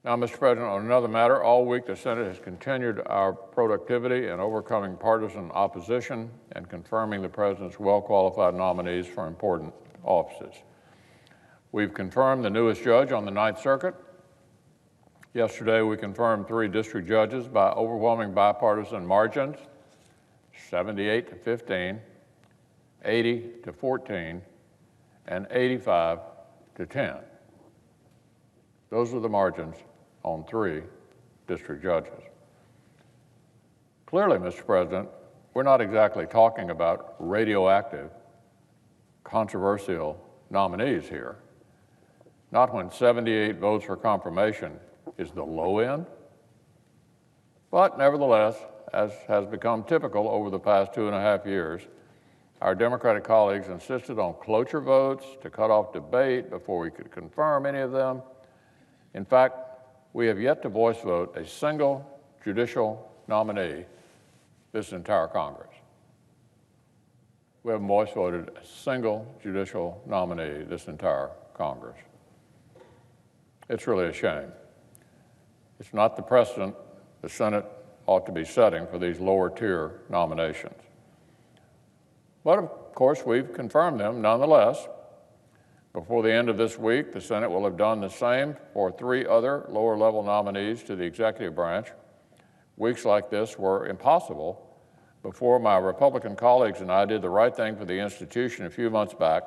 Now, Mr. President, on another matter, all week the Senate has continued our productivity in overcoming partisan opposition and confirming the President's well-qualified nominees for important offices. We've confirmed the newest judge on the Ninth Circuit. Yesterday, we confirmed 3 district judges by overwhelming bipartisan margins, 78 to 15, 80 to 14, and 85 to 10. Those are the margins on 3 district judges. Clearly, Mr. President, we're not exactly talking about radioactive, controversial nominees here. Not when 78 votes for confirmation is the low end. But nevertheless, as has become typical over the past 2.5 years, our Democratic colleagues insisted on cloture votes to cut off debate before we could confirm any of them. In fact, we have yet to voice vote a single judicial nominee this entire Congress. We haven't voice voted a single judicial nominee this entire Congress. It's really a shame. It's not the precedent the Senate ought to be setting for these lower tier nominations. But of course, we've confirmed them nonetheless. Before the end of this week, the Senate will have done the same for 3 other lower level nominees to the executive branch. Weeks like this were impossible before my Republican colleagues and I did the right thing for the institution a few months back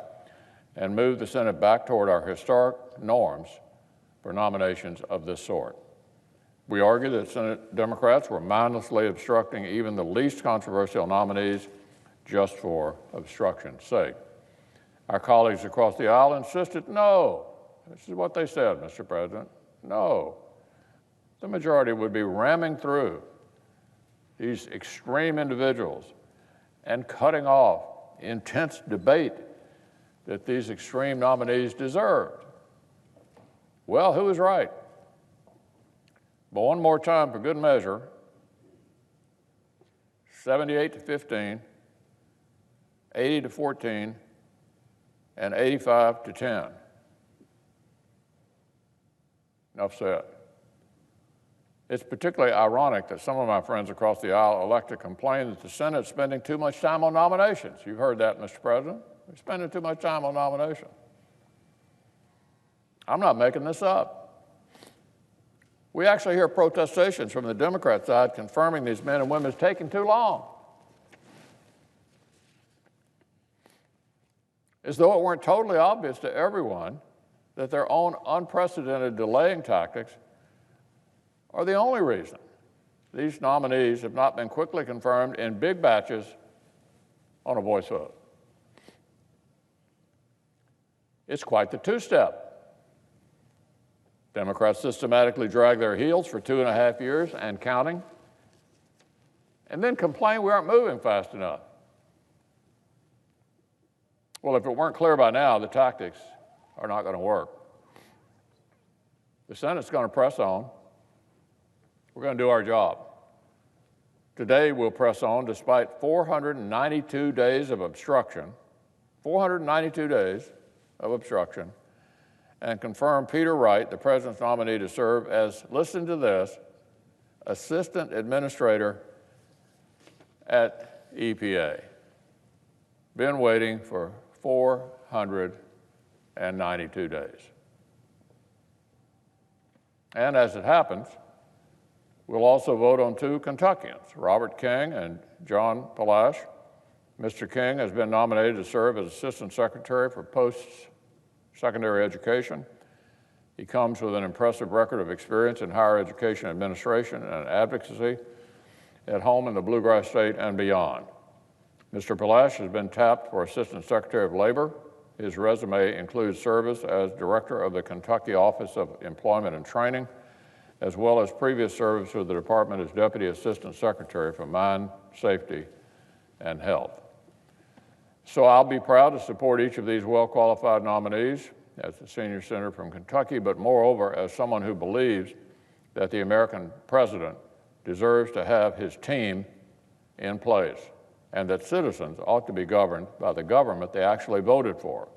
and moved the Senate back toward our historic norms for nominations of this sort. We argued that Senate Democrats were mindlessly obstructing even the least controversial nominees just for obstruction's sake. Our colleagues across the aisle insisted, no. This is what they said, Mr. President. No. The majority would be ramming through these extreme individuals and cutting off intense debate that these extreme nominees deserved. Well, who was right? But one more time, for good measure, 78 to 15, 80 to 14, and 85 to 10. Enough said. It's particularly ironic that some of my friends across the aisle elect to complain that the Senate is spending too much time on nominations. You've heard that, Mr. President. We're spending too much time on nominations. I'm not making this up. We actually hear protestations from the Democrat side confirming these men and women is taking too long. As though it weren't totally obvious to everyone that their own unprecedented delaying tactics are the only reason these nominees have not been quickly confirmed in big batches on a voice vote. It's quite the two-step. Democrats systematically drag their heels for 2.5 years and counting, and then complain we aren't moving fast enough. Well, if it weren't clear by now, the tactics are not going to work. The Senate's going to press on. We're going to do our job. Today, we'll press on despite 492 days of obstruction, 492 days of obstruction, and confirm Peter Wright, the President's nominee to serve as, listen to this, Assistant Administrator at EPA. Been waiting for 492 days. And as it happens, we'll also vote on 2 Kentuckians, Robert King and John Palash. Mr. King has been nominated to serve as Assistant Secretary for Post-Secondary Education. He comes with an impressive record of experience in higher education administration and advocacy at home in the Bluegrass State and beyond. Mr. Palash has been tapped for Assistant Secretary of Labor. His resume includes service as Director of the Kentucky Office of Employment and Training, as well as previous service with the department as Deputy Assistant Secretary for Mine, Safety, and Health. So I'll be proud to support each of these well-qualified nominees as the senior senator from Kentucky, but moreover, as someone who believes that the American president deserves to have his team in place and that citizens ought to be governed by the government they actually voted for.